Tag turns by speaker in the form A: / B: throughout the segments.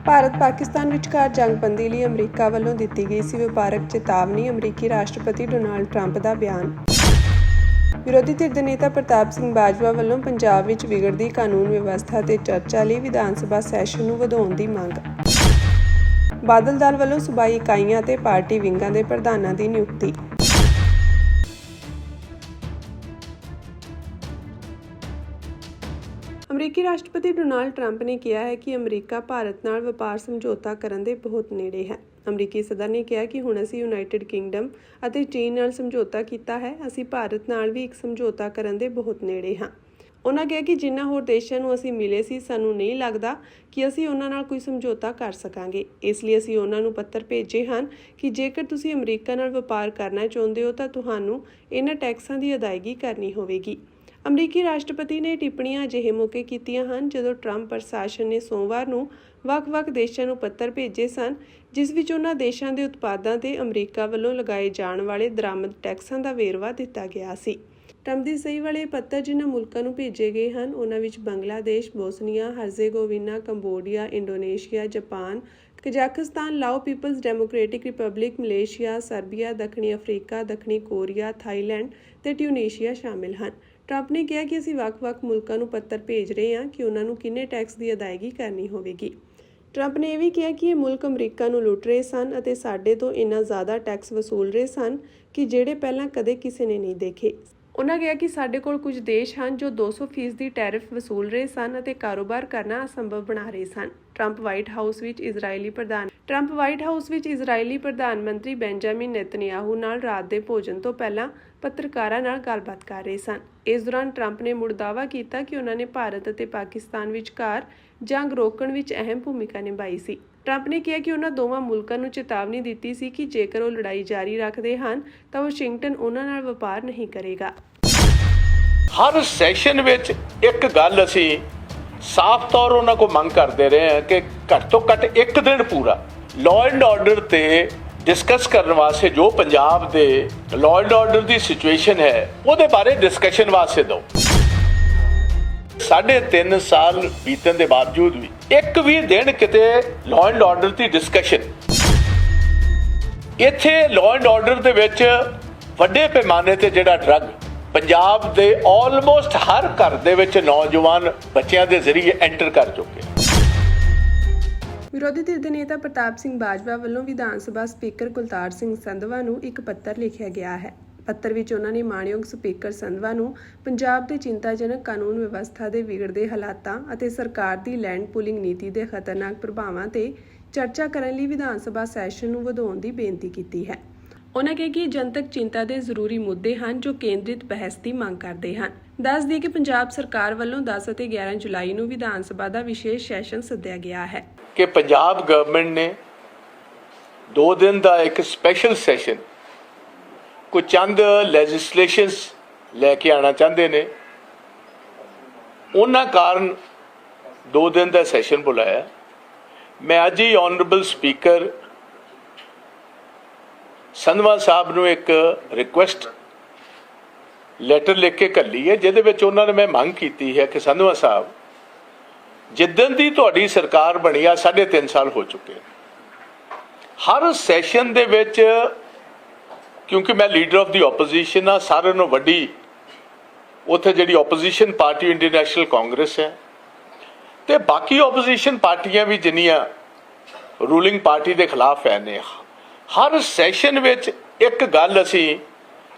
A: ਭਾਰਤ ਪਾਕਿਸਤਾਨ ਵਿਚਕਾਰ ਜੰਗਬੰਦੀ ਲਈ ਅਮਰੀਕਾ ਵੱਲੋਂ ਦਿੱਤੀ ਗਈ ਸੀ ਵਪਾਰਕ ਚੇਤਾਵਨੀ। ਅਮਰੀਕੀ ਰਾਸ਼ਟਰਪਤੀ ਡੋਨਾਲਡ ਟਰੰਪ ਦਾ ਬਿਆਨ। ਵਿਰੋਧੀ ਧਿਰ ਦੇ ਨੇਤਾ ਪ੍ਰਤਾਪ ਸਿੰਘ ਬਾਜਵਾ ਵੱਲੋਂ ਪੰਜਾਬ ਵਿੱਚ ਵਿਗੜਦੀ ਕਾਨੂੰਨ ਵਿਵਸਥਾ ਤੇ ਚਰਚਾ ਲਈ ਵਿਧਾਨ ਸਭਾ ਸੈਸ਼ਨ ਨੂੰ ਵਧਾਉਣ ਦੀ ਮੰਗ। ਬਾਦਲ ਦਲ ਵੱਲੋਂ ਸੂਬਾਈ ਇਕਾਈਆਂ ਤੇ ਪਾਰਟੀ ਵਿੰਗਾਂ ਦੇ ਪ੍ਰਧਾਨਾਂ ਦੀ ਨਿਯੁਕਤੀ। ਅਮਰੀਕੀ ਰਾਸ਼ਟਰਪਤੀ ਡੋਨਾਲਡ ਟਰੰਪ ਨੇ ਕਿਹਾ ਹੈ ਕਿ ਅਮਰੀਕਾ ਭਾਰਤ ਨਾਲ ਵਪਾਰ ਸਮਝੌਤਾ ਕਰਨ ਦੇ ਬਹੁਤ ਨੇੜੇ ਹੈ। ਅਮਰੀਕੀ ਸਦਰ ਨੇ ਕਿਹਾ ਕਿ ਹੁਣ ਅਸੀਂ ਯੂਨਾਈਟਿਡ ਕਿੰਗਡਮ ਅਤੇ ਚੀਨ ਨਾਲ ਸਮਝੌਤਾ ਕੀਤਾ ਹੈ। ਅਸੀਂ ਭਾਰਤ ਨਾਲ ਵੀ ਇੱਕ ਸਮਝੌਤਾ ਕਰਨ ਦੇ ਬਹੁਤ ਨੇੜੇ ਹਾਂ। ਉਹਨਾਂ ਕਿਹਾ ਕਿ ਜਿਨ੍ਹਾਂ ਹੋਰ ਦੇਸ਼ਾਂ ਨੂੰ ਅਸੀਂ ਮਿਲੇ ਸੀ, ਸਾਨੂੰ ਨਹੀਂ ਲੱਗਦਾ ਕਿ ਅਸੀਂ ਉਹਨਾਂ ਨਾਲ ਕੋਈ ਸਮਝੌਤਾ ਕਰ ਸਕਾਂਗੇ। ਇਸ ਲਈ ਅਸੀਂ ਉਹਨਾਂ ਨੂੰ ਪੱਤਰ ਭੇਜੇ ਹਨ ਕਿ ਜੇਕਰ ਤੁਸੀਂ ਅਮਰੀਕਾ ਨਾਲ ਵਪਾਰ ਕਰਨਾ ਚਾਹੁੰਦੇ ਹੋ ਤਾਂ ਤੁਹਾਨੂੰ ਇਹਨਾਂ ਟੈਕਸਾਂ ਦੀ ਅਦਾਇਗੀ ਕਰਨੀ ਹੋਵੇਗੀ। ਅਮਰੀਕੀ ਰਾਸ਼ਟਰਪਤੀ ਨੇ ਟਿੱਪਣੀਆਂ ਅਜਿਹੇ ਮੌਕੇ ਕੀਤੀਆਂ ਹਨ ਜਦੋਂ ਟਰੰਪ ਪ੍ਰਸ਼ਾਸਨ ਨੇ ਸੋਮਵਾਰ ਨੂੰ ਵੱਖ-ਵੱਖ ਦੇਸ਼ਾਂ ਨੂੰ ਪੱਤਰ ਭੇਜੇ ਸਨ, ਜਿਸ ਵਿੱਚ ਉਹਨਾਂ ਦੇਸ਼ਾਂ ਦੇ ਉਤਪਾਦਾਂ ਤੇ ਅਮਰੀਕਾ ਵੱਲੋਂ ਲਗਾਏ ਜਾਣ ਵਾਲੇ ਦਰਾਮਦ ਟੈਕਸਾਂ ਦਾ ਵੇਰਵਾ ਦਿੱਤਾ ਗਿਆ ਸੀ। ਟਰੰਪ ਦੀ ਸਹੀ ਵਾਲੇ ਪੱਤਰ ਜਿਨ੍ਹਾਂ ਮੁਲਕਾਂ ਨੂੰ ਭੇਜੇ ਗਏ ਹਨ, ਉਹਨਾਂ ਵਿੱਚ Bangladesh, Bosnia, Herzegovina, Cambodia, Indonesia, Japan, Kazakhstan, Lao People's Democratic Republic, Malaysia, Serbia, ਦੱਖਣੀ ਅਫਰੀਕਾ, ਦੱਖਣੀ ਕੋਰੀਆ, ਥਾਈਲੈਂਡ ਤੇ ਟਿਊਨੀਸ਼ੀਆ ਸ਼ਾਮਿਲ ਹਨ। ਟਰੰਪ ਨੇ ਕਿਹਾ ਕਿ ਅਸੀਂ ਵੱਖ-ਵੱਖ ਮੁਲਕਾਂ ਨੂੰ ਪੱਤਰ ਭੇਜ ਰਹੇ ਹਾਂ ਕਿ ਉਹਨਾਂ ਨੂੰ ਕਿੰਨੇ ਟੈਕਸ ਦੀ ਅਦਾਇਗੀ ਕਰਨੀ ਹੋਵੇਗੀ। ਟਰੰਪ ਨੇ ਇਹ ਵੀ ਕਿਹਾ ਕਿ ਇਹ ਮੁਲਕ ਅਮਰੀਕਾ ਨੂੰ ਲੁੱਟ ਰਹੇ ਸਨ ਅਤੇ ਸਾਡੇ ਤੋਂ ਇੰਨਾ ਜ਼ਿਆਦਾ ਟੈਕਸ ਵਸੂਲ ਰਹੇ ਸਨ ਕਿ ਜਿਹੜੇ ਪਹਿਲਾਂ ਕਦੇ ਕਿਸੇ ਨੇ ਨਹੀਂ ਦੇਖੇ। ਉਹਨਾਂ ਕਿਹਾ ਕਿ ਸਾਡੇ ਕੋਲ ਕੁਝ ਦੇਸ਼ ਹਨ ਜੋ 200% ਦੀ ਟੈਰਿਫ ਵਸੂਲ ਰਹੇ ਸਨ ਅਤੇ ਕਾਰੋਬਾਰ ਕਰਨਾ ਅਸੰਭਵ ਬਣਾ ਰਹੇ ਸਨ। ਟਰੰਪ ਵਾਈਟ ਹਾਊਸ ਵਿੱਚ ਇਜ਼ਰਾਈਲੀ ਪ੍ਰਧਾਨ ਮੰਤਰੀ ਬੈਂਜਾਮਿਨ ਨੇਤਨਯਾਹੂ ਨਾਲ ਰਾਤ ਦੇ ਭੋਜਨ ਤੋਂ ਪਹਿਲਾਂ ਪੱਤਰਕਾਰਾਂ ਨਾਲ ਗੱਲਬਾਤ ਕਰ ਰਹੇ ਸਨ। ਇਸ ਦੌਰਾਨ ਟਰੰਪ ਨੇ ਮੁੜ ਦਾਅਵਾ ਕੀਤਾ ਕਿ ਉਹਨਾਂ ਨੇ ਭਾਰਤ ਅਤੇ ਪਾਕਿਸਤਾਨ ਵਿਚਕਾਰ ਜੰਗ ਰੋਕਣ ਵਿੱਚ ਅਹਿਮ ਭੂਮਿਕਾ ਨਿਭਾਈ ਸੀ। ਟਰੰਪ ਨੇ ਕਿਹਾ ਕਿ ਉਹਨਾਂ ਦੋਵਾਂ ਮੁਲਕਾਂ ਨੂੰ ਚੇਤਾਵਨੀ ਦਿੱਤੀ ਸੀ ਕਿ ਜੇਕਰ ਉਹ ਲੜਾਈ ਜਾਰੀ ਰੱਖਦੇ ਹਨ ਤਾਂ ਵਾਸ਼ਿੰਗਟਨ ਉਹਨਾਂ ਨਾਲ ਵਪਾਰ ਨਹੀਂ ਕਰੇਗਾ।
B: ਹਰ ਸੈਸ਼ਨ ਵਿੱਚ ਇੱਕ ਗੱਲ ਅਸੀਂ ਸਾਫ਼ ਤੌਰ ਉਹਨਾਂ ਕੋਲ ਮੰਗ ਕਰਦੇ ਰਹੇ ਹਾਂ ਕਿ ਘੱਟ ਤੋਂ ਘੱਟ ਇੱਕ ਦਿਨ ਪੂਰਾ ਲਾਅ ਐਂਡ ਆਰਡਰ ਤੇ ਡਿਸਕਸ ਕਰਨ ਵਾਸਤੇ, ਜੋ ਪੰਜਾਬ ਦੇ law and order the situation ਹੈ ਉਹਦੇ ਬਾਰੇ ਡਿਸਕਸ਼ਨ ਵਾਸਤੇ ਦਿਓ। 3.5 ਸਾਲ ਬੀਤਣ ਦੇ ਬਾਵਜੂਦ ਵੀ ਇੱਕ ਵੀ ਦਿਨ ਕਿਤੇ law and order the discussion. ਇੱਥੇ ਲਾਅ ਐਂਡ ਆਰਡਰ ਦੇ ਵਿੱਚ ਵੱਡੇ ਪੈਮਾਨੇ ਤੇ ਜਿਹੜਾ ਡਰੱਗ ਪੰਜਾਬ ਦੇ ਆਲਮੋਸਟ ਹਰ ਘਰ ਦੇ ਵਿੱਚ ਨੌਜਵਾਨ ਬੱਚਿਆਂ ਦੇ ਜ਼ਰੀਏ ਐਂਟਰ ਕਰ ਚੁੱਕੇ।
A: ਵਿਰੋਧੀ ਧਿਰ ਦੇ ਨੇਤਾ ਪ੍ਰਤਾਪ ਸਿੰਘ ਬਾਜਵਾ ਵੱਲੋਂ ਵਿਧਾਨ ਸਭਾ ਸਪੀਕਰ ਕੁਲਤਾਰ ਸਿੰਘ ਸੰਧਵਾ ਨੂੰ ਇੱਕ ਪੱਤਰ ਲਿਖਿਆ ਗਿਆ ਹੈ। ਪੱਤਰ ਵਿੱਚ ਉਹਨਾਂ ਨੇ ਮਾਣਯੋਗ ਸਪੀਕਰ ਸੰਧਵਾ ਨੂੰ ਪੰਜਾਬ ਦੇ ਚਿੰਤਾਜਨਕ ਕਾਨੂੰਨ ਵਿਵਸਥਾ ਦੇ ਵਿਗੜਦੇ ਹਾਲਾਤਾਂ ਅਤੇ ਸਰਕਾਰ ਦੀ ਲੈਂਡ ਪੂਲਿੰਗ ਨੀਤੀ ਦੇ ਖਤਰਨਾਕ ਪ੍ਰਭਾਵਾਂ ਤੇ ਚਰਚਾ ਕਰਨ ਲਈ ਵਿਧਾਨ ਸਭਾ ਸੈਸ਼ਨ ਨੂੰ ਵਧਾਉਣ ਦੀ ਬੇਨਤੀ ਕੀਤੀ ਹੈ। ਉਹਨਾਂ ਕਿਹਾ ਕਿ ਜਨਤਕ ਚਿੰਤਾ ਦੇ ਜ਼ਰੂਰੀ ਮੁੱਦੇ ਹਨ ਜੋ ਕੇਂਦਰਿਤ ਬਹਿਸ ਦੀ ਮੰਗ ਕਰਦੇ ਹਨ। ਦੱਸ ਦਈਏ ਕਿ ਪੰਜਾਬ ਸਰਕਾਰ ਵੱਲੋਂ 10 ਅਤੇ 11 ਜੁਲਾਈ ਨੂੰ ਵਿਧਾਨ ਸਭਾ ਦਾ ਵਿਸ਼ੇਸ਼ ਸੈਸ਼ਨ ਸੱਦਿਆ ਗਿਆ ਹੈ
B: ਕਿ ਪੰਜਾਬ ਗਵਰਨਮੈਂਟ ਨੇ 2 ਦਿਨ ਦਾ ਇੱਕ ਸਪੈਸ਼ਲ ਸੈਸ਼ਨ ਕੋਈ ਚੰਦ ਲੈਜਿਸਲੇਸ਼ਨਸ ਲੈ ਕੇ ਆਉਣਾ ਚਾਹੁੰਦੇ ਨੇ। ਉਹਨਾਂ ਕਾਰਨ 2 ਦਿਨ ਦਾ ਸੈਸ਼ਨ ਬੁਲਾਇਆ। ਮੈਂ ਅੱਜ ਹੀ ਆਨਰੇਬਲ ਸਪੀਕਰ ਸੰਧਵਾ ਸਾਹਿਬ ਨੂੰ ਇੱਕ ਰਿਕੁਐਸਟ ਲੈਟਰ ਲਿਖ ਕੇ ਘੱਲੀ ਹੈ, ਜਿਹਦੇ ਵਿੱਚ ਉਹਨਾਂ ਨੇ ਮੈਂ ਮੰਗ ਕੀਤੀ ਹੈ ਕਿ ਸੰਧਵਾ ਸਾਹਿਬ, ਜਿੱਦਣ ਦੀ ਤੁਹਾਡੀ ਸਰਕਾਰ ਬਣੀ ਆ 3.5 ਸਾਲ ਹੋ ਚੁੱਕੇ, ਹਰ ਸੈਸ਼ਨ ਦੇ ਵਿੱਚ, ਕਿਉਂਕਿ ਮੈਂ ਲੀਡਰ ਆਫ ਦੀ ਆਪੋਜੀਸ਼ਨ ਆ, ਸਾਰਿਆਂ ਨੂੰ ਵੱਡੀ ਉੱਥੇ ਜਿਹੜੀ opposition party Indian national Congress ਹੈ ਤੇ ਬਾਕੀ ਆਪੋਜੀਸ਼ਨ ਪਾਰਟੀਆਂ ਵੀ ਜਿੰਨੀਆਂ ਰੂਲਿੰਗ ਪਾਰਟੀ ਦੇ ਖਿਲਾਫ ਹੈ ਨੇ, ਹਰ ਸੈਸ਼ਨ ਵਿੱਚ ਇੱਕ ਗੱਲ ਅਸੀਂ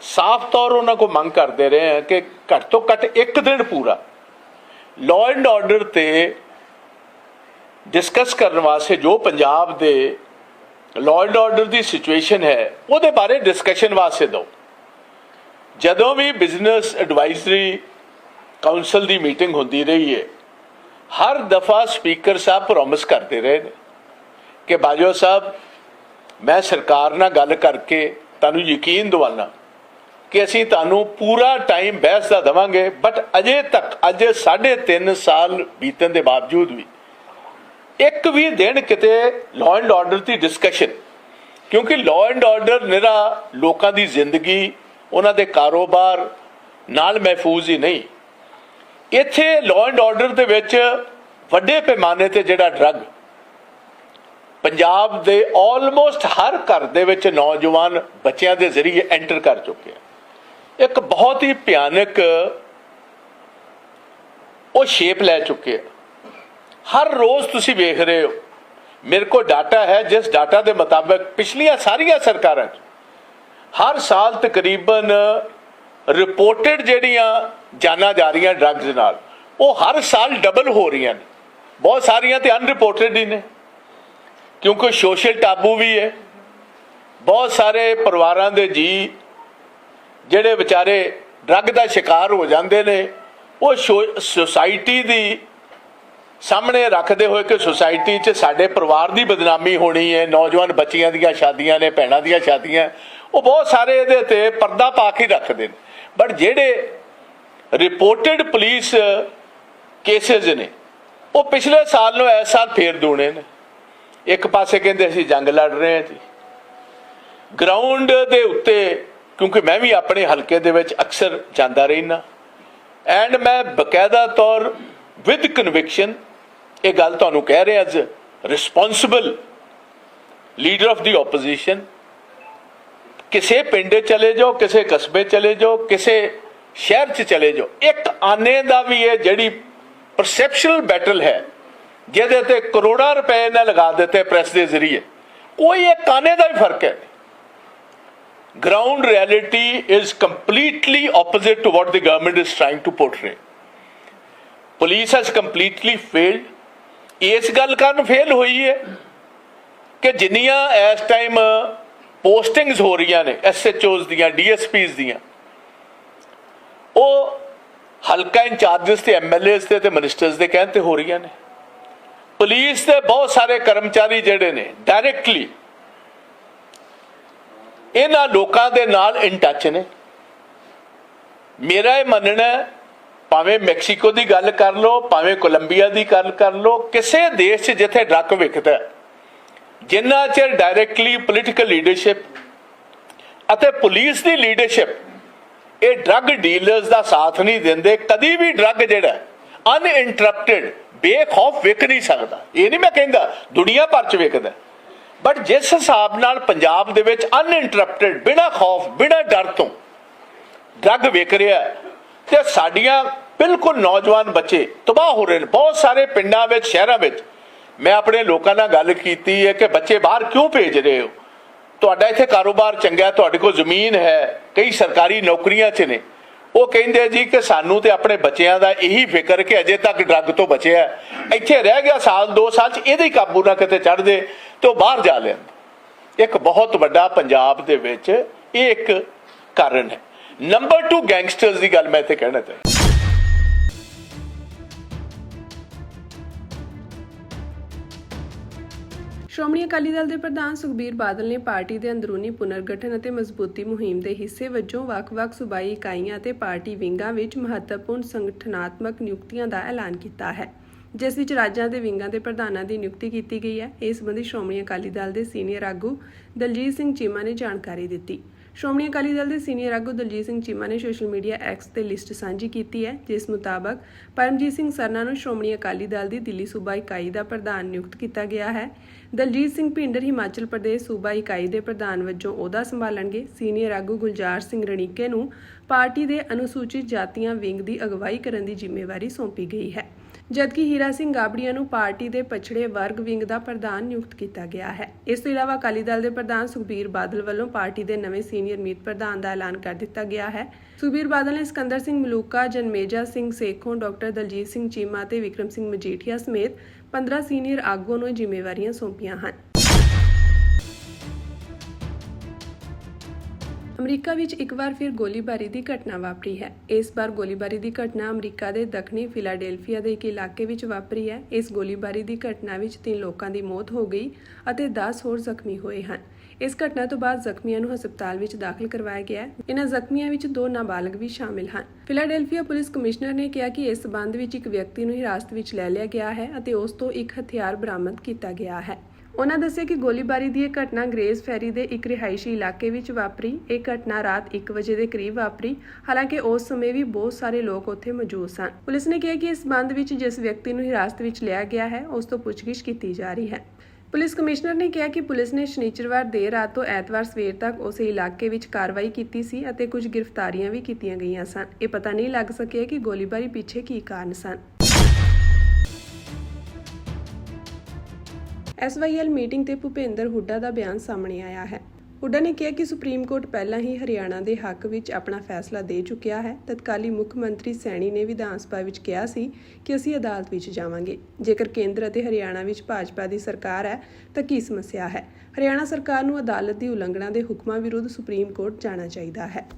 B: ਸਾਫ਼ ਤੌਰ ਉਹਨਾਂ ਕੋਲ ਮੰਗ ਕਰਦੇ ਰਹੇ ਹਾਂ ਕਿ ਘੱਟ ਤੋਂ ਘੱਟ ਇੱਕ ਦਿਨ ਪੂਰਾ ਲਾਅ ਐਂਡ ਆਰਡਰ ਤੇ ਡਿਸਕਸ ਕਰਨ ਵਾਸਤੇ, ਜੋ ਪੰਜਾਬ ਦੇ law and order the situation ਹੈ ਉਹਦੇ ਬਾਰੇ ਡਿਸਕਸ਼ਨ ਵਾਸਤੇ ਦਿਓ। ਜਦੋਂ ਵੀ ਬਿਜ਼ਨਸ ਐਡਵਾਈਜ਼ਰੀ ਕਾਉਂਸਲ ਦੀ ਮੀਟਿੰਗ ਹੁੰਦੀ ਰਹੀ ਹੈ, ਹਰ ਦਫਾ ਸਪੀਕਰ ਸਾਹਿਬ ਪ੍ਰੋਮਿਸ ਕਰਦੇ ਰਹੇ ਨੇ ਕਿ ਬਾਜਵਾ ਸਾਹਿਬ, ਮੈਂ ਸਰਕਾਰ ਨਾਲ ਗੱਲ ਕਰਕੇ ਤੁਹਾਨੂੰ ਯਕੀਨ ਦਿਵਾਨਾ ਕਿ ਅਸੀਂ ਤੁਹਾਨੂੰ ਪੂਰਾ ਟਾਈਮ ਬਹਿਸ ਦਾ ਦੇਵਾਂਗੇ। ਬਟ ਅਜੇ ਤੱਕ ਅੱਜ 3.5 ਸਾਲ ਬੀਤਣ ਦੇ ਬਾਵਜੂਦ ਵੀ ਇੱਕ ਵੀ ਦਿਨ ਕਿਤੇ law and order the discussion, ਕਿਉਂਕਿ ਲਾਅ ਐਂਡ ਆਰਡਰ ਨਿਰਾ ਲੋਕਾਂ ਦੀ ਜ਼ਿੰਦਗੀ, ਉਹਨਾਂ ਦੇ ਕਾਰੋਬਾਰ ਨਾਲ ਮਹਿਫੂਜ਼ ਹੀ ਨਹੀਂ। ਇੱਥੇ ਲਾਅ ਐਂਡ ਆਰਡਰ ਦੇ ਵਿੱਚ ਵੱਡੇ ਪੈਮਾਨੇ ਤੇ ਜਿਹੜਾ ਡਰੱਗ ਪੰਜਾਬ ਦੇ ਆਲਮੋਸਟ ਹਰ ਘਰ ਦੇ ਵਿੱਚ ਨੌਜਵਾਨ ਬੱਚਿਆਂ ਦੇ ਜ਼ਰੀਏ ਐਂਟਰ ਕਰ ਚੁੱਕੇ ਆ। ਇੱਕ ਬਹੁਤ ਹੀ ਭਿਆਨਕ ਉਹ ਸ਼ੇਪ ਲੈ ਚੁੱਕੇ ਆ। ਹਰ ਰੋਜ਼ ਤੁਸੀਂ ਵੇਖ ਰਹੇ ਹੋ, ਮੇਰੇ ਕੋਲ ਡਾਟਾ ਹੈ, ਜਿਸ ਡਾਟਾ ਦੇ ਮੁਤਾਬਕ ਪਿਛਲੀਆਂ ਸਾਰੀਆਂ ਸਰਕਾਰਾਂ 'ਚ ਹਰ ਸਾਲ ਤਕਰੀਬਨ ਰਿਪੋਰਟਡ ਜਿਹੜੀਆਂ ਜਾਨਾਂ ਜਾ ਰਹੀਆਂ ਡਰੱਗਸ ਨਾਲ, ਉਹ ਹਰ ਸਾਲ ਡਬਲ ਹੋ ਰਹੀਆਂ ਨੇ। ਬਹੁਤ ਸਾਰੀਆਂ ਤੇ ਅਨਰਿਪੋਰਟਡ ਹੀ ਨੇ, ਕਿਉਂਕਿ ਸੋਸ਼ਲ ਟਾਬੂ ਵੀ ਹੈ। ਬਹੁਤ ਸਾਰੇ ਪਰਿਵਾਰਾਂ ਦੇ ਜੀ ਜਿਹੜੇ ਵਿਚਾਰੇ ਡਰੱਗ ਦਾ ਸ਼ਿਕਾਰ ਹੋ ਜਾਂਦੇ ਨੇ, ਉਹ ਸੁਸਾਇਟੀ ਦੀ ਸਾਹਮਣੇ ਰੱਖਦੇ ਹੋਏ ਕਿ ਸੁਸਾਇਟੀ 'ਚ ਸਾਡੇ ਪਰਿਵਾਰ ਦੀ ਬਦਨਾਮੀ ਹੋਣੀ ਹੈ, ਨੌਜਵਾਨ ਬੱਚੀਆਂ ਦੀਆਂ ਸ਼ਾਦੀਆਂ ਨੇ, ਭੈਣਾਂ ਦੀਆਂ ਸ਼ਾਦੀਆਂ, ਉਹ ਬਹੁਤ ਸਾਰੇ ਇਹਦੇ ਤੇ ਪਰਦਾ ਪਾ ਕੇ ਰੱਖਦੇ ਨੇ। ਬਟ ਜਿਹੜੇ ਰਿਪੋਰਟਡ ਪੁਲਿਸ ਕੇਸਿਸ ਨੇ, ਉਹ ਪਿਛਲੇ ਸਾਲ ਨੂੰ ਇਸ ਸਾਲ ਫੇਰ ਦੂਣੇ ਨੇ। ਇੱਕ ਪਾਸੇ ਕਹਿੰਦੇ ਅਸੀਂ ਜੰਗ ਲੜ ਰਹੇ ਹਾਂ ਜੀ, ਗਰਾਊਂਡ ਦੇ ਉੱਤੇ, ਕਿਉਂਕਿ ਮੈਂ ਵੀ ਆਪਣੇ ਹਲਕੇ ਦੇ ਵਿੱਚ ਅਕਸਰ ਜਾਂਦਾ ਰਹਿਣਾ, ਐਂਡ ਮੈਂ ਬਕਾਇਦਾ ਤੌਰ ਵਿਦ ਕਨਵਿਕਸ਼ਨ ਇਹ ਗੱਲ ਤੁਹਾਨੂੰ ਕਹਿ ਰਿਹਾ as responsible leader of the opposition. ਕਿਸੇ ਪਿੰਡੇ ਚਲੇ ਜਾਓ, ਕਿਸੇ ਕਸਬੇ ਚਲੇ ਜਾਓ, ਕਿਸੇ ਸ਼ਹਿਰ 'ਚ ਚਲੇ ਜਾਓ, ਇੱਕ ਆਨੇ ਦਾ ਵੀ ਇਹ ਜਿਹੜੀ ਪਰਸੈਪਸ਼ਨਲ ਬੈਟਲ ਹੈ, ਜਿਹਦੇ ਤੇ ਕਰੋੜਾਂ ਰੁਪਏ ਨੇ ਲਗਾ ਦਿੱਤੇ ਪ੍ਰੈਸ ਦੇ ਜ਼ਰੀਏ, ਕੋਈ ਇੱਕ ਆਨੇ ਦਾ ਵੀ ਫਰਕ ਹੈ। Ground reality is completely opposite to what the government is trying to portray. Police has completely failed. ਇਸ ਗੱਲ ਕਾਰਨ ਫੇਲ ਹੋਈ ਹੈ ਕਿ ਜਿੰਨੀਆਂ ਇਸ ਟਾਈਮ ਪੋਸਟਿੰਗਸ ਹੋ ਰਹੀਆਂ ਨੇ SHOs ਦੀਆਂ, DSPs ਦੀਆਂ, ਉਹ ਹਲਕਾ ਇੰਚਾਰਜਸ ਤੇ MLAs ਤੇ ਮਿਨਿਸਟਰਸ ਦੇ ਕਹਿਣ ਤੇ ਹੋ ਰਹੀਆਂ ਨੇ। ਪੁਲਿਸ ਦੇ ਬਹੁਤ ਸਾਰੇ ਕਰਮਚਾਰੀ ਜਿਹੜੇ ਨੇ ਡਾਇਰੈਕਟਲੀ ਇਹਨਾਂ ਲੋਕਾਂ ਦੇ ਨਾਲ ਇਨ ਟੱਚ ਨੇ। ਮੇਰਾ ਇਹ ਮੰਨਣਾ, ਭਾਵੇਂ ਮੈਕਸੀਕੋ ਦੀ ਗੱਲ ਕਰ ਲਓ, ਭਾਵੇਂ ਕੋਲੰਬੀਆ ਦੀ ਗੱਲ ਕਰ ਲਓ, ਕਿਸੇ ਦੇਸ਼ 'ਚ ਜਿੱਥੇ ਡਰੱਗ ਵਿਕਦਾ, ਜਿੰਨਾ ਚਿਰ ਡਾਇਰੈਕਟਲੀ ਪੋਲੀਟੀਕਲ ਲੀਡਰਸ਼ਿਪ ਅਤੇ ਪੁਲਿਸ ਦੀ ਲੀਡਰਸ਼ਿਪ ਇਹ ਡਰੱਗ ਡੀਲਰਸ ਦਾ ਸਾਥ ਨਹੀਂ ਦਿੰਦੇ, ਕਦੀ ਵੀ ਡਰੱਗ ਜਿਹੜਾ ਅਨਇੰਟਰਪਟਡ ਬੇਖੌਫ ਵਿਕ ਨਹੀਂ ਸਕਦਾ। ਇਹ ਨਹੀਂ ਮੈਂ ਕਹਿੰਦਾ ਦੁਨੀਆ ਭਰ 'ਚ ਵਿਕਦਾ, ਬਟ ਜਿਸ ਹਿਸਾਬ ਨਾਲ ਪੰਜਾਬ ਦੇ ਵਿੱਚ ਅਨਇੰਟਰਪਟਡ, ਬਿਨਾਂ ਖੌਫ, ਬਿਨਾਂ ਡਰ ਤੋਂ ਡਰੱਗ ਵਿਕ ਰਿਹਾ, ਤੇ ਸਾਡੀਆਂ ਬਿਲਕੁਲ ਨੌਜਵਾਨ ਬੱਚੇ ਤਬਾਹ ਹੋ ਰਹੇ ਨੇ। ਬਹੁਤ ਸਾਰੇ ਪਿੰਡਾਂ ਵਿੱਚ, ਸ਼ਹਿਰਾਂ ਵਿੱਚ ਮੈਂ ਆਪਣੇ ਲੋਕਾਂ ਨਾਲ ਗੱਲ ਕੀਤੀ ਹੈ ਕਿ ਬੱਚੇ ਬਾਹਰ ਕਿਉਂ ਭੇਜ ਰਹੇ ਹੋ? ਤੁਹਾਡਾ ਇੱਥੇ ਕਾਰੋਬਾਰ ਚੰਗਾ, ਤੁਹਾਡੇ ਕੋਲ ਜ਼ਮੀਨ ਹੈ, ਕਈ ਸਰਕਾਰੀ ਨੌਕਰੀਆਂ 'ਚ ਨੇ। ਉਹ ਕਹਿੰਦੇ ਜੀ ਕਿ ਸਾਨੂੰ ਤੇ ਆਪਣੇ ਬੱਚਿਆਂ ਦਾ ਇਹੀ ਫਿਕਰ ਕਿ ਅਜੇ ਤੱਕ ਡਰੱਗ ਤੋਂ ਬਚਿਆ, ਇੱਥੇ ਰਹਿ ਗਿਆ ਸਾਲ 2 ਸਾਲ 'ਚ ਇਹਦੇ ਹੀ ਕਾਬੂ ਨਾ ਕਿਤੇ ਚੜ੍ਹ ਜੇ ਤੇ ਉਹ ਬਾਹਰ ਜਾ ਲੈਂਦਾ। ਇੱਕ ਬਹੁਤ ਵੱਡਾ ਪੰਜਾਬ ਦੇ ਵਿੱਚ ਇਹ ਇੱਕ ਕਾਰਨ ਹੈ। ਨੰਬਰ 2, ਗੈਂਗਸਟਰਸ ਦੀ ਗੱਲ ਮੈਂ ਇੱਥੇ ਕਹਿਣਾ ਚਾਹੁੰਦਾ।
A: ਸ਼੍ਰੋਮਣੀ ਅਕਾਲੀ ਦਲ ਦੇ ਪ੍ਰਧਾਨ ਸੁਖਬੀਰ ਬਾਦਲ ਨੇ ਪਾਰਟੀ ਦੇ ਅੰਦਰੂਨੀ ਪੁਨਰਗਠਨ ਅਤੇ ਮਜ਼ਬੂਤੀ ਮੁਹਿੰਮ ਦੇ ਹਿੱਸੇ ਵਜੋਂ ਵੱਖ-ਵੱਖ ਸੂਬਾਈ ਇਕਾਈਆਂ ਅਤੇ ਪਾਰਟੀ ਵਿੰਗਾਂ ਵਿੱਚ ਮਹੱਤਵਪੂਰਨ ਸੰਗਠਨਾਤਮਕ ਨਿਯੁਕਤੀਆਂ ਦਾ ਐਲਾਨ ਕੀਤਾ ਹੈ, ਜਿਸ ਵਿੱਚ ਰਾਜਾਂ ਦੇ ਵਿੰਗਾਂ ਦੇ ਪ੍ਰਧਾਨਾਂ ਦੀ ਨਿਯੁਕਤੀ ਕੀਤੀ ਗਈ ਹੈ। ਇਸ ਸੰਬੰਧੀ ਸ਼੍ਰੋਮਣੀ ਅਕਾਲੀ ਦਲ ਦੇ ਸੀਨੀਅਰ ਆਗੂ ਦਲਜੀਤ ਸਿੰਘ ਚੀਮਾ ਨੇ ਜਾਣਕਾਰੀ ਦਿੱਤੀ। ਸ਼੍ਰੋਮਣੀ ਅਕਾਲੀ ਦਲ ਦੇ ਸੀਨੀਅਰ ਆਗੂ ਦਲਜੀਤ ਸਿੰਘ ਚੀਮਾ ਨੇ ਸੋਸ਼ਲ ਮੀਡੀਆ X ਤੇ ਲਿਸਟ ਸਾਂਝੀ ਕੀਤੀ ਹੈ, ਜਿਸ ਮੁਤਾਬਕ ਪਰਮਜੀਤ ਸਿੰਘ ਸਰਨਾ ਨੂੰ ਸ਼੍ਰੋਮਣੀ ਅਕਾਲੀ ਦਲ ਦੀ ਦਿੱਲੀ ਸੂਬਾ ਇਕਾਈ ਦਾ ਪ੍ਰਧਾਨ ਨਿਯੁਕਤ ਕੀਤਾ ਗਿਆ ਹੈ। ਦਲਜੀਤ ਸਿੰਘ ਭਿੰਡਰ ਹਿਮਾਚਲ ਪ੍ਰਦੇਸ਼ ਸੂਬਾ ਇਕਾਈ ਦੇ ਪ੍ਰਧਾਨ ਵਜੋਂ ਅਹੁਦਾ ਸੰਭਾਲਣਗੇ। ਸੀਨੀਅਰ ਆਗੂ ਗੁਲਜ਼ਾਰ ਸਿੰਘ ਰਣੀਕੇ ਨੂੰ ਪਾਰਟੀ ਦੇ ਅਨੁਸੂਚਿਤ ਜਾਤੀਆਂ ਵਿੰਗ ਦੀ ਅਗਵਾਈ ਕਰਨ ਦੀ ਜ਼ਿੰਮੇਵਾਰੀ ਸੌਂਪੀ ਗਈ ਹੈ, ਜਦਕਿ ਹੀਰਾ ਸਿੰਘ ਗਾਬੜੀਆ ਨੂੰ ਪਾਰਟੀ ਦੇ ਪਛੜੇ ਵਰਗ ਵਿੰਗ ਦਾ ਪ੍ਰਧਾਨ ਨਿਯੁਕਤ ਕੀਤਾ ਗਿਆ ਹੈ। ਇਸ ਤੋਂ ਇਲਾਵਾ ਅਕਾਲੀ ਦਲ ਦੇ ਪ੍ਰਧਾਨ ਸੁਖਬੀਰ ਬਾਦਲ ਵੱਲੋਂ ਪਾਰਟੀ ਦੇ ਨਵੇਂ ਸੀਨੀਅਰ ਮੀਤ ਪ੍ਰਧਾਨ ਦਾ ਐਲਾਨ ਕਰ ਦਿੱਤਾ ਗਿਆ ਹੈ। ਸੁਖਬੀਰ ਬਾਦਲ ਨੇ ਸਿਕੰਦਰ ਸਿੰਘ ਮਲੂਕਾ, ਜਨਮੇਜਾ ਸਿੰਘ ਸੇਖੋਂ, ਡਾਕਟਰ ਦਲਜੀਤ ਸਿੰਘ ਚੀਮਾ ਤੇ ਵਿਕਰਮ ਸਿੰਘ ਮਜੀਠੀਆ ਸਮੇਤ 15 ਸੀਨੀਅਰ ਆਗੂਆਂ ਨੂੰ ਜ਼ਿੰਮੇਵਾਰੀਆਂ ਸੌਂਪੀਆਂ ਹਨ। ਅਮਰੀਕਾ ਵਿੱਚ ਇੱਕ ਵਾਰ ਫਿਰ ਗੋਲੀਬਾਰੀ ਦੀ ਘਟਨਾ ਵਾਪਰੀ ਹੈ। ਇਸ ਵਾਰ ਗੋਲੀਬਾਰੀ ਦੀ ਘਟਨਾ ਅਮਰੀਕਾ ਦੇ ਦੱਖਣੀ ਫਿਲਾਡੈਲਫੀਆ ਦੇ ਇੱਕ ਇਲਾਕੇ ਵਿੱਚ ਵਾਪਰੀ ਹੈ। ਇਸ ਗੋਲੀਬਾਰੀ ਦੀ ਘਟਨਾ ਵਿੱਚ 3 ਲੋਕਾਂ ਦੀ ਮੌਤ ਹੋ ਗਈ ਅਤੇ 10 ਹੋਰ ਜ਼ਖਮੀ ਹੋਏ ਹਨ। ਇਸ ਘਟਨਾ ਤੋਂ ਬਾਅਦ ਜ਼ਖਮੀਆਂ ਨੂੰ ਹਸਪਤਾਲ ਵਿੱਚ ਦਾਖਲ ਕਰਵਾਇਆ ਗਿਆ ਹੈ। ਇਨ੍ਹਾਂ ਜ਼ਖਮੀਆਂ ਵਿੱਚ 2 ਨਾਬਾਲਗ ਵੀ ਸ਼ਾਮਿਲ ਹਨ। ਫਿਲਾਡੈਲਫੀਆ ਪੁਲਿਸ ਕਮਿਸ਼ਨਰ ਨੇ ਕਿਹਾ ਕਿ ਇਸ ਸਬੰਧ ਵਿੱਚ ਇੱਕ ਵਿਅਕਤੀ ਨੂੰ ਹਿਰਾਸਤ ਵਿੱਚ ਲੈ ਲਿਆ ਗਿਆ ਹੈ ਅਤੇ ਉਸ ਤੋਂ ਇੱਕ ਹਥਿਆਰ ਬਰਾਮਦ ਕੀਤਾ ਗਿਆ ਹੈ। ਉਹਨਾਂ ਦੱਸਿਆ ਕਿ ਗੋਲੀਬਾਰੀ ਦੀ ਇਹ ਘਟਨਾ ਗ੍ਰੇਜ਼ ਫੈਰੀ ਦੇ ਇੱਕ ਰਿਹਾਇਸ਼ੀ ਇਲਾਕੇ ਵਿੱਚ ਵਾਪਰੀ। ਇਹ ਘਟਨਾ ਰਾਤ 1 ਵਜੇ ਦੇ ਕਰੀਬ ਵਾਪਰੀ। ਹਾਲਾਂਕਿ ਉਸ ਸਮੇਂ ਵੀ ਬਹੁਤ ਸਾਰੇ ਲੋਕ ਉੱਥੇ ਮੌਜੂਦ ਸਨ। ਪੁਲਿਸ ਨੇ ਕਿਹਾ ਕਿ ਇਸ ਸਬੰਧ ਵਿੱਚ ਜਿਸ ਵਿਅਕਤੀ ਨੂੰ ਹਿਰਾਸਤ ਵਿੱਚ ਲਿਆ ਗਿਆ ਹੈ ਉਸ ਤੋਂ ਪੁੱਛਗਿੱਛ ਕੀਤੀ ਜਾ ਰਹੀ ਹੈ। ਪੁਲਿਸ ਕਮਿਸ਼ਨਰ ਨੇ ਕਿਹਾ ਕਿ ਪੁਲਿਸ ਨੇ ਸ਼ਨੀਚਰਵਾਰ ਦੇਰ ਰਾਤ ਤੋਂ ਐਤਵਾਰ ਸਵੇਰ ਤੱਕ ਉਸ ਇਲਾਕੇ ਵਿੱਚ ਕਾਰਵਾਈ ਕੀਤੀ ਸੀ ਅਤੇ ਕੁਝ ਗ੍ਰਿਫਤਾਰੀਆਂ ਵੀ ਕੀਤੀਆਂ ਗਈਆਂ ਸਨ। ਇਹ ਪਤਾ ਨਹੀਂ ਲੱਗ ਸਕਿਆ ਕਿ ਗੋਲੀਬਾਰੀ ਪਿੱਛੇ ਕੀ ਕਾਰਨ ਸਨ। SYL ਮੀਟਿੰਗ ਤੇ ਭੁਪਿੰਦਰ ਹੁੱਡਾ ਦਾ ਬਿਆਨ ਸਾਹਮਣੇ ਆਇਆ ਹੈ। ਹੁੱਡਾ ਨੇ ਕਿਹਾ ਕਿ ਸੁਪਰੀਮ ਕੋਰਟ ਪਹਿਲਾਂ ਹੀ ਹਰਿਆਣਾ ਦੇ ਹੱਕ ਵਿੱਚ ਆਪਣਾ ਫੈਸਲਾ ਦੇ ਚੁੱਕਿਆ ਹੈ। ਤਤਕਾਲੀ ਮੁੱਖ ਮੰਤਰੀ ਸੈਣੀ ਨੇ ਵਿਧਾਨ ਸਭਾ ਵਿੱਚ ਕਿਹਾ ਸੀ ਕਿ ਅਸੀਂ ਅਦਾਲਤ ਵਿੱਚ ਜਾਵਾਂਗੇ। ਜੇਕਰ ਕੇਂਦਰ ਅਤੇ ਹਰਿਆਣਾ ਵਿੱਚ ਭਾਜਪਾ ਦੀ ਸਰਕਾਰ ਹੈ ਤਾਂ ਕੀ ਸਮੱਸਿਆ ਹੈ? ਹਰਿਆਣਾ ਸਰਕਾਰ ਨੂੰ ਅਦਾਲਤ ਦੀ ਉਲੰਘਣਾ ਦੇ ਹੁਕਮਾਂ ਵਿਰੁੱਧ ਸੁਪਰੀਮ ਕੋਰਟ ਜਾਣਾ ਚਾਹੀਦਾ ਹੈ।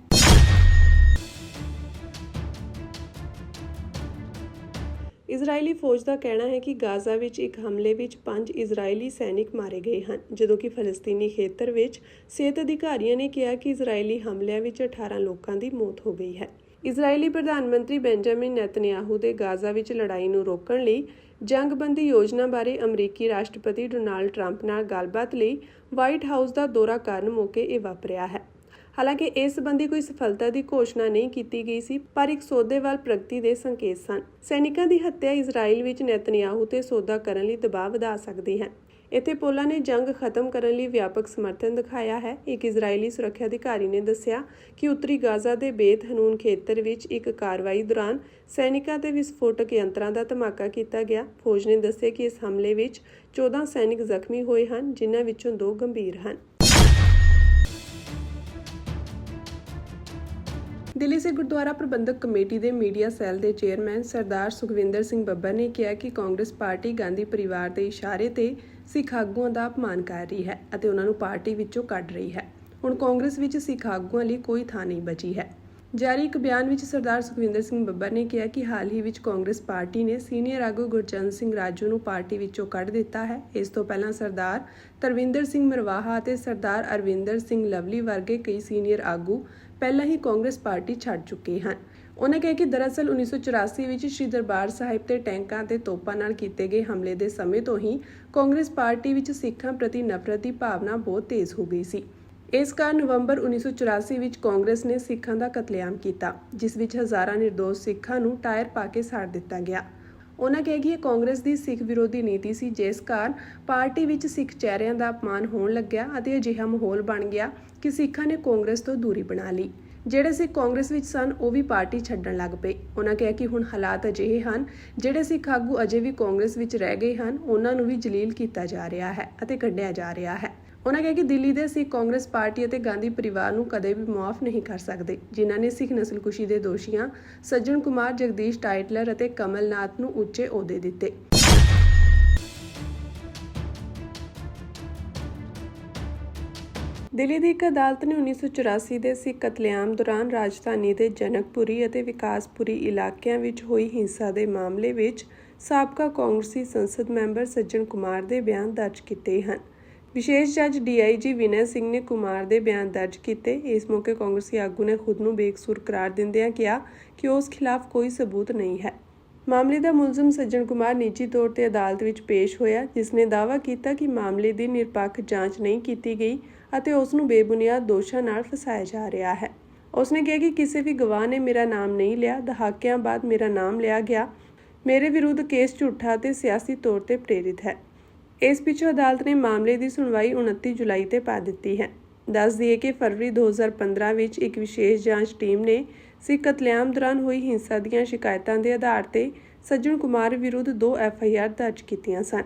A: ਇਜ਼ਰਾਈਲੀ ਫੌਜ ਦਾ ਕਹਿਣਾ ਹੈ ਕਿ ਗਾਜ਼ਾ ਵਿੱਚ ਇੱਕ ਹਮਲੇ ਵਿੱਚ 5 ਇਜ਼ਰਾਈਲੀ ਸੈਨਿਕ ਮਾਰੇ ਗਏ ਹਨ, ਜਦੋਂ ਕਿ ਫਲਸਤੀਨੀ ਖੇਤਰ ਵਿੱਚ ਸਿਹਤ ਅਧਿਕਾਰੀਆਂ ਨੇ ਕਿਹਾ ਕਿ ਇਜ਼ਰਾਈਲੀ ਹਮਲਿਆਂ ਵਿੱਚ 18 ਲੋਕਾਂ ਦੀ ਮੌਤ ਹੋ ਗਈ ਹੈ। ਇਜ਼ਰਾਈਲੀ ਪ੍ਰਧਾਨ ਮੰਤਰੀ ਬੈਂਜਾਮਿਨ ਨੈਤਨਯਾਹੂ ਦੇ ਗਾਜ਼ਾ ਵਿੱਚ ਲੜਾਈ ਨੂੰ ਰੋਕਣ ਲਈ ਜੰਗਬੰਦੀ ਯੋਜਨਾ ਬਾਰੇ ਅਮਰੀਕੀ ਰਾਸ਼ਟਰਪਤੀ ਡੋਨਾਲਡ ਟਰੰਪ ਨਾਲ ਗੱਲਬਾਤ ਲਈ ਵਾਈਟ ਹਾਊਸ ਦਾ ਦੌਰਾ ਕਰਨ ਮੌਕੇ ਇਹ ਵਾਪਰਿਆ ਹੈ। ਹਾਲਾਂਕਿ ਇਸ ਸੰਬੰਧੀ ਕੋਈ ਸਫਲਤਾ ਦੀ ਘੋਸ਼ਣਾ ਨਹੀਂ ਕੀਤੀ ਗਈ ਸੀ, ਪਰ ਇੱਕ ਸੌਦੇ ਵੱਲ ਪ੍ਰਗਤੀ ਦੇ ਸੰਕੇਤ ਸਨ। ਸੈਨਿਕਾਂ ਦੀ ਹੱਤਿਆ ਇਜ਼ਰਾਈਲ ਵਿੱਚ ਨੈਤਨਯਾਹੂ ਤੇ ਸੌਦਾ ਕਰਨ ਲਈ ਦਬਾਅ ਵਧਾ ਸਕਦੀ ਹੈ। ਇੱਥੇ ਪੋਲਾਂ ਨੇ ਜੰਗ ਖਤਮ ਕਰਨ ਲਈ ਵਿਆਪਕ ਸਮਰਥਨ ਦਿਖਾਇਆ ਹੈ। ਇੱਕ ਇਜ਼ਰਾਈਲੀ ਸੁਰੱਖਿਆ ਅਧਿਕਾਰੀ ਨੇ ਦੱਸਿਆ ਕਿ ਉੱਤਰੀ ਗਾਜ਼ਾ ਦੇ ਬੇਤ ਹਨੂਨ ਖੇਤਰ ਵਿੱਚ ਇੱਕ ਕਾਰਵਾਈ ਦੌਰਾਨ ਸੈਨਿਕਾਂ ਤੇ ਵਿਸਫੋਟਕ ਯੰਤਰਾਂ ਦਾ ਧਮਾਕਾ ਕੀਤਾ ਗਿਆ। ਫੌਜ ਨੇ ਦੱਸਿਆ ਕਿ ਇਸ ਹਮਲੇ ਵਿੱਚ 14 ਸੈਨਿਕ ਜ਼ਖਮੀ ਹੋਏ ਹਨ, ਜਿਨ੍ਹਾਂ ਵਿੱਚੋਂ 2 ਗੰਭੀਰ ਹਨ। ਦਿੱਲੀ ਸਿੱਖ ਗੁਰਦੁਆਰਾ ਪ੍ਰਬੰਧਕ ਕਮੇਟੀ ਦੇ ਮੀਡੀਆ ਸੈੱਲ ਦੇ ਚੇਅਰਮੈਨ ਸਰਦਾਰ ਸੁਖਵਿੰਦਰ ਸਿੰਘ ਬੱਬਰ ਨੇ ਕਿਹਾ ਕਿ ਕਾਂਗਰਸ ਪਾਰਟੀ ਗਾਂਧੀ ਪਰਿਵਾਰ ਦੇ ਇਸ਼ਾਰੇ ਤੇ ਸਿੱਖ ਆਗੂਆਂ ਦਾ ਅਪਮਾਨ ਕਰ ਰਹੀ ਹੈ ਅਤੇ ਉਹਨਾਂ ਨੂੰ ਪਾਰਟੀ ਵਿੱਚੋਂ ਕੱਢ ਰਹੀ ਹੈ। ਹੁਣ ਕਾਂਗਰਸ ਵਿੱਚ ਸਿੱਖ ਆਗੂਆਂ ਲਈ ਕੋਈ ਥਾਂ ਨਹੀਂ ਬਚੀ ਹੈ। ਜਾਰੀ ਇੱਕ ਬਿਆਨ ਵਿੱਚ ਸਰਦਾਰ ਸੁਖਵਿੰਦਰ ਸਿੰਘ ਬੱਬਰ ਨੇ ਕਿਹਾ ਕਿ ਹਾਲ ਹੀ ਵਿੱਚ ਕਾਂਗਰਸ ਪਾਰਟੀ ਨੇ ਸੀਨੀਅਰ ਆਗੂ ਗੁਰਚਰਨ ਸਿੰਘ ਰਾਜੂ ਨੂੰ ਪਾਰਟੀ ਵਿੱਚੋਂ ਕੱਢ ਦਿੱਤਾ ਹੈ। ਇਸ ਤੋਂ ਪਹਿਲਾਂ ਸਰਦਾਰ ਤਰਵਿੰਦਰ ਸਿੰਘ ਮਰਵਾਹਾ ਅਤੇ ਸਰਦਾਰ ਅਰਵਿੰਦਰ ਸਿੰਘ ਲਵਲੀ ਵਰਗੇ ਕਈ ਸੀਨੀਅਰ ਆਗੂ ਪਹਿਲਾਂ ਹੀ ਕਾਂਗਰਸ ਪਾਰਟੀ ਛੱਡ ਚੁੱਕੇ ਹਨ। ਉਹਨਾਂ ਕਿਹਾ ਕਿ ਦਰਅਸਲ 1984 ਵਿੱਚ ਸ੍ਰੀ ਦਰਬਾਰ ਸਾਹਿਬ ਤੇ ਟੈਂਕਾਂ ਤੇ ਤੋਪਾਂ ਨਾਲ ਕੀਤੇ ਗਏ ਹਮਲੇ ਦੇ ਸਮੇਂ ਤੋਂ ਹੀ ਕਾਂਗਰਸ ਪਾਰਟੀ ਵਿੱਚ ਸਿੱਖਾਂ ਪ੍ਰਤੀ ਨਫ਼ਰਤ ਦੀ ਭਾਵਨਾ ਬਹੁਤ ਤੇਜ਼ ਹੋ ਗਈ ਸੀ। ਇਸ ਕਾਰਨ ਨਵੰਬਰ 1984 ਵਿੱਚ ਕਾਂਗਰਸ ਨੇ ਸਿੱਖਾਂ ਦਾ ਕਤਲੇਆਮ ਕੀਤਾ, ਜਿਸ ਵਿੱਚ ਹਜ਼ਾਰਾਂ ਨਿਰਦੋਸ਼ ਸਿੱਖਾਂ ਨੂੰ ਟਾਇਰ ਪਾ ਕੇ ਸਾੜ ਦਿੱਤਾ ਗਿਆ। ਉਹਨਾਂ ਕਿਹਾ ਕਿ ਇਹ ਕਾਂਗਰਸ ਦੀ ਸਿੱਖ ਵਿਰੋਧੀ ਨੀਤੀ ਸੀ, ਜਿਸ ਕਾਰਨ ਪਾਰਟੀ ਵਿੱਚ ਸਿੱਖ ਚਿਹਰਿਆਂ ਦਾ ਅਪਮਾਨ ਹੋਣ ਲੱਗਿਆ ਅਤੇ ਅਜਿਹਾ ਮਾਹੌਲ ਬਣ ਗਿਆ ਕਿ ਸਿੱਖਾਂ ਨੇ ਕਾਂਗਰਸ ਤੋਂ ਦੂਰੀ ਬਣਾ ਲਈ। ਜਿਹੜੇ ਸਿੱਖ ਕਾਂਗਰਸ ਵਿੱਚ ਸਨ ਉਹ ਵੀ ਪਾਰਟੀ ਛੱਡਣ ਲੱਗ ਪਏ। ਉਹਨਾਂ ਕਿਹਾ ਕਿ ਹੁਣ ਹਾਲਾਤ ਅਜਿਹੇ ਹਨ, ਜਿਹੜੇ ਸਿੱਖ ਆਗੂ ਅਜੇ ਵੀ ਕਾਂਗਰਸ ਵਿੱਚ ਰਹਿ ਗਏ ਹਨ, ਉਹਨਾਂ ਨੂੰ ਵੀ ਜਲੀਲ ਕੀਤਾ ਜਾ ਰਿਹਾ ਹੈ ਅਤੇ ਕੱਢਿਆ ਜਾ ਰਿਹਾ ਹੈ। ਉਹਨਾਂ ਕਿਹਾ ਕਿ ਦਿੱਲੀ ਦੇ ਸਿੱਖ ਕਾਂਗਰਸ ਪਾਰਟੀ ਅਤੇ ਗਾਂਧੀ ਪਰਿਵਾਰ ਨੂੰ ਕਦੇ ਵੀ ਮੁਆਫ ਨਹੀਂ ਕਰ ਸਕਦੇ, ਜਿਨ੍ਹਾਂ ਨੇ ਸਿੱਖ ਨਸਲਕੁਸ਼ੀ ਦੇ ਦੋਸ਼ੀਆਂ ਸੱਜਣ ਕੁਮਾਰ, ਜਗਦੀਸ਼ ਟਾਈਟਲਰ ਅਤੇ ਕਮਲਨਾਥ ਨੂੰ ਉੱਚੇ ਅਹੁਦੇ ਦਿੱਤੇ। ਦਿੱਲੀ ਦੀ ਇੱਕ ਅਦਾਲਤ ਨੇ 1984 ਦੇ ਸਿੱਖ ਕਤਲੇਆਮ ਦੌਰਾਨ ਰਾਜਧਾਨੀ ਦੇ ਜਨਕਪੁਰੀ ਅਤੇ ਵਿਕਾਸਪੁਰੀ ਇਲਾਕਿਆਂ ਵਿੱਚ ਹੋਈ ਹਿੰਸਾ ਦੇ ਮਾਮਲੇ ਵਿੱਚ ਸਾਬਕਾ ਕਾਂਗਰਸੀ ਸੰਸਦ ਮੈਂਬਰ ਸੱਜਣ ਕੁਮਾਰ ਦੇ ਬਿਆਨ ਦਰਜ ਕੀਤੇ ਹਨ। ਵਿਸ਼ੇਸ਼ ਜੱਜ DIG ਵਿਨੈ ਸਿੰਘ ਨੇ ਕੁਮਾਰ ਦੇ ਬਿਆਨ ਦਰਜ ਕੀਤੇ। ਇਸ ਮੌਕੇ ਕਾਂਗਰਸੀ ਆਗੂ ਨੇ ਖੁਦ ਨੂੰ ਬੇਕਸੂਰ ਕਰਾਰ ਦਿੰਦਿਆਂ ਕਿਹਾ ਕਿ ਉਸ ਖਿਲਾਫ ਕੋਈ ਸਬੂਤ ਨਹੀਂ ਹੈ। ਮਾਮਲੇ ਦਾ ਮੁਲਜ਼ਮ ਸੱਜਣ ਕੁਮਾਰ ਨਿੱਜੀ ਤੌਰ ਤੇ ਅਦਾਲਤ ਵਿੱਚ ਪੇਸ਼ ਹੋਇਆ, ਜਿਸ ਨੇ ਦਾਅਵਾ ਕੀਤਾ ਕਿ ਮਾਮਲੇ ਦੀ ਨਿਰਪੱਖ ਜਾਂਚ ਨਹੀਂ ਕੀਤੀ ਗਈ ਅਤੇ ਉਸ ਨੂੰ ਬੇਬੁਨਿਆਦ ਦੋਸ਼ਾਂ ਨਾਲ ਫਸਾਇਆ ਜਾ ਰਿਹਾ ਹੈ। ਉਸ ਨੇ ਕਿਹਾ ਕਿ ਕਿਸੇ ਵੀ ਗਵਾਹ ਨੇ ਮੇਰਾ ਨਾਮ ਨਹੀਂ ਲਿਆ, ਦਹਾਕਿਆਂ ਬਾਅਦ ਮੇਰਾ ਨਾਮ ਲਿਆ ਗਿਆ। ਮੇਰੇ ਵਿਰੁੱਧ ਕੇਸ ਝੂਠਾ ਅਤੇ ਸਿਆਸੀ ਤੌਰ ਤੇ ਪ੍ਰੇਰਿਤ ਹੈ। ਇਸ ਪਿੱਛੋਂ ਅਦਾਲਤ ਨੇ ਮਾਮਲੇ ਦੀ ਸੁਣਵਾਈ 29 ਜੁਲਾਈ ਤੇ ਪਾ ਦਿੱਤੀ ਹੈ। ਦੱਸ ਦਈਏ ਕਿ ਫਰਵਰੀ 2015 ਵਿੱਚ ਇੱਕ ਵਿਸ਼ੇਸ਼ ਜਾਂਚ ਟੀਮ ਨੇ ਸਿੱਖ ਕਤਲੇਆਮ ਦੌਰਾਨ ਹੋਈ ਹਿੰਸਾ ਦੀਆਂ ਸ਼ਿਕਾਇਤਾਂ ਦੇ ਆਧਾਰ ਤੇ ਸੱਜਣ ਕੁਮਾਰ ਵਿਰੁੱਧ 2 FIR ਦਰਜ ਕੀਤੀਆਂ ਸਨ।